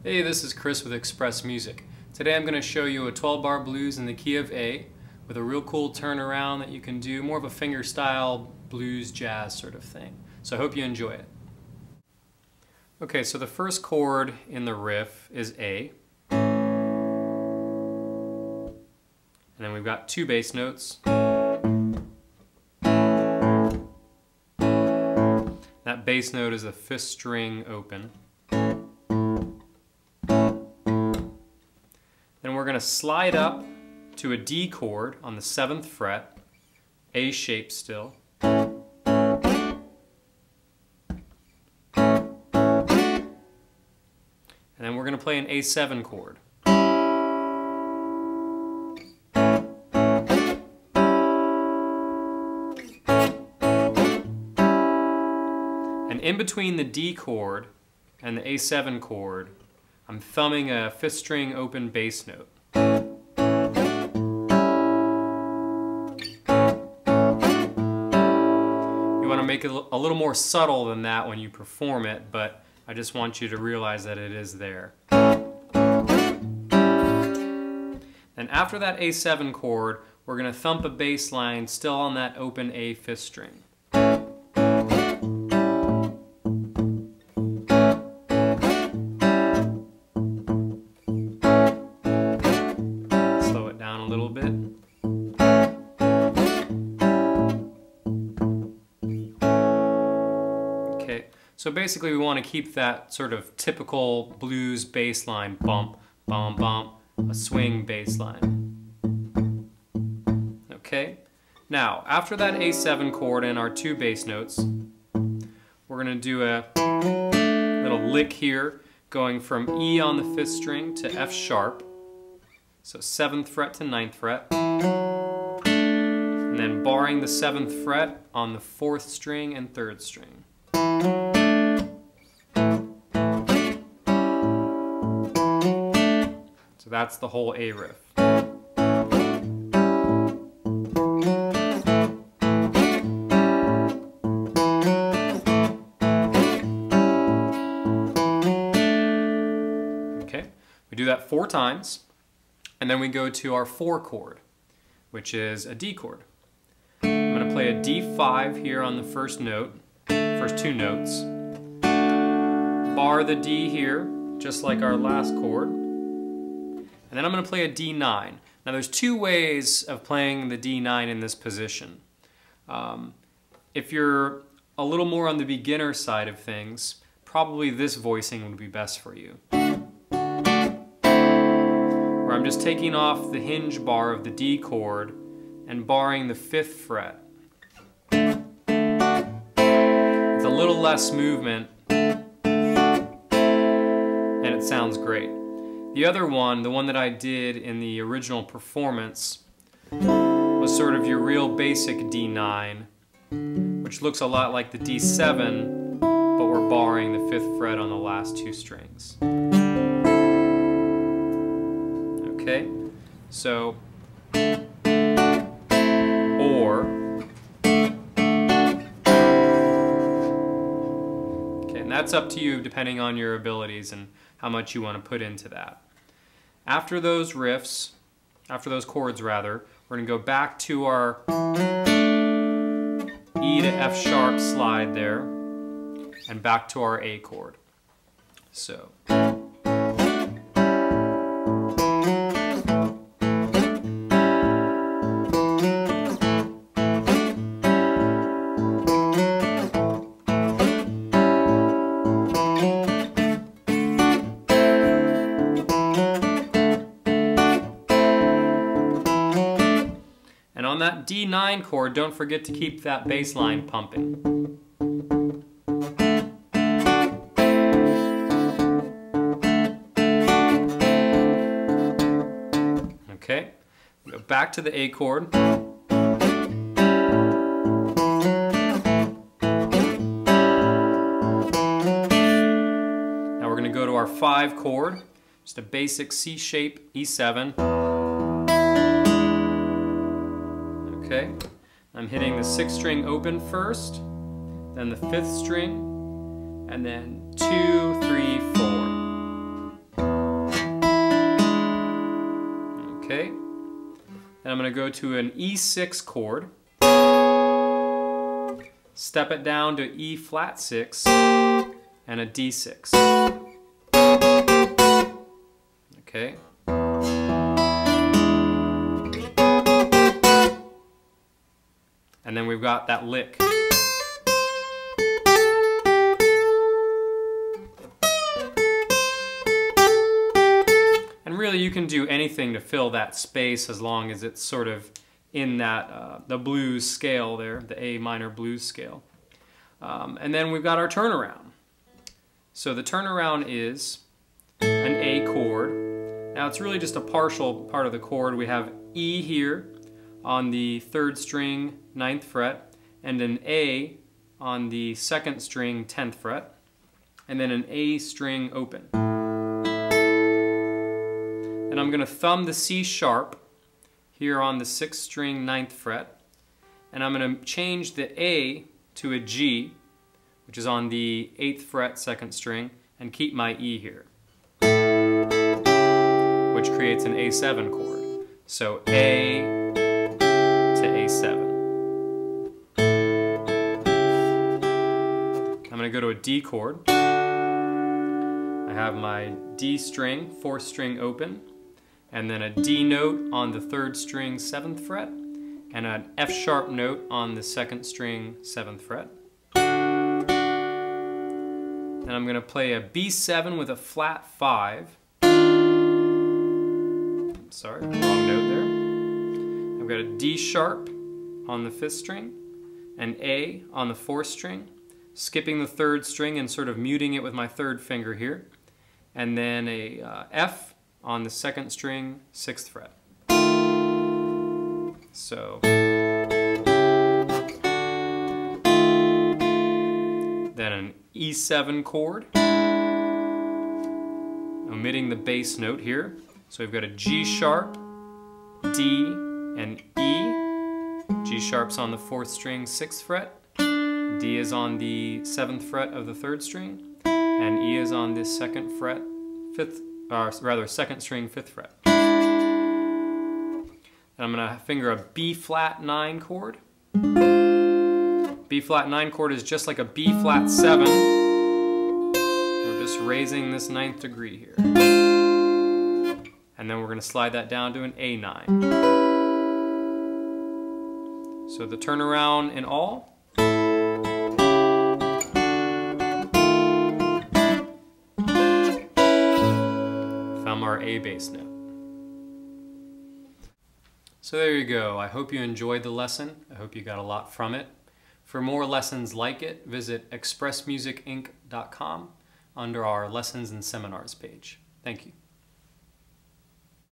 Hey, this is Chris with Express Music. Today I'm going to show you a 12-bar blues in the key of A with a real cool turnaround that you can do, more of a fingerstyle blues jazz sort of thing. So I hope you enjoy it. Okay, so the first chord in the riff is A. And then we've got two bass notes. That bass note is a 5th string open. Then we're going to slide up to a D chord on the 7th fret, A shape still. And then we're going to play an A7 chord. And in between the D chord and the A7 chord, I'm thumbing a 5th string open bass note. You want to make it a little more subtle than that when you perform it, but I just want you to realize that it is there. And after that A7 chord, we're going to thump a bass line still on that open A 5th string. A little bit. Okay, so basically we want to keep that sort of typical blues bass line, bump, bump, bump, a swing bass line. Okay, now after that A7 chord and our two bass notes, we're going to do a little lick here going from E on the 5th string to F sharp. So 7th fret to 9th fret, and then barring the 7th fret on the 4th string and 3rd string. So that's the whole A riff. Okay, we do that 4 times. And then we go to our 4 chord, which is a D chord. I'm going to play a D5 here on the first note, first 2 notes. Bar the D here, just like our last chord. And then I'm going to play a D9. Now there's 2 ways of playing the D9 in this position. If you're a little more on the beginner side of things, probably this voicing would be best for you. I'm just taking off the hinge bar of the D chord and barring the 5th fret. It's a little less movement and it sounds great. The other one, the one that I did in the original performance, was sort of your real basic D9, which looks a lot like the D7, but we're barring the 5th fret on the last 2 strings. Okay, so, or, okay, and that's up to you depending on your abilities and how much you want to put into that. After those riffs, after those chords rather, we're going to go back to our E to F sharp slide there, and back to our A chord. So. And on that D9 chord, don't forget to keep that bass line pumping. Okay, we go back to the A chord. Now we're going to go to our 5 chord, just a basic C shape, E7. Okay, I'm hitting the 6th string open first, then the 5th string, and then 2, 3, 4. Okay. Then I'm going to go to an E6 chord, step it down to E flat 6, and a D6. Okay. And then we've got that lick. And really you can do anything to fill that space as long as it's sort of in that, the blues scale there, the A minor blues scale. And then we've got our turnaround. So the turnaround is an A chord. Now it's really just a partial part of the chord. We have E here on the 3rd string 9th fret, and an A on the 2nd string 10th fret, and then an A string open. And I'm going to thumb the C sharp here on the 6th string 9th fret, and I'm going to change the A to a G, which is on the 8th fret 2nd string, and keep my E here, which creates an A7 chord. So A to A7. I'm going to go to a D chord. I have my D string, 4th string open, and then a D note on the 3rd string 7th fret, and an F sharp note on the 2nd string 7th fret. Then I'm going to play a B7 with a flat 5. Sorry, wrong note there. I've got a D sharp on the 5th string, an A on the 4th string, skipping the 3rd string and sort of muting it with my 3rd finger here, and then a F on the 2nd string 6th fret. So then an E7 chord, omitting the bass note here. So we've got a G sharp, D, and E. G sharp's on the 4th string 6th fret, D is on the 7th fret of the 3rd string, and E is on the 2nd fret, 2nd string 5th fret. And I'm going to finger a B flat 9 chord. B flat 9 chord is just like a B flat 7. We're just raising this 9th degree here. And then we're going to slide that down to an A9. So the turnaround in all. Found our A bass note. So there you go. I hope you enjoyed the lesson. I hope you got a lot from it. For more lessons like it, visit expressmusicinc.com under our Lessons and Seminars page. Thank you.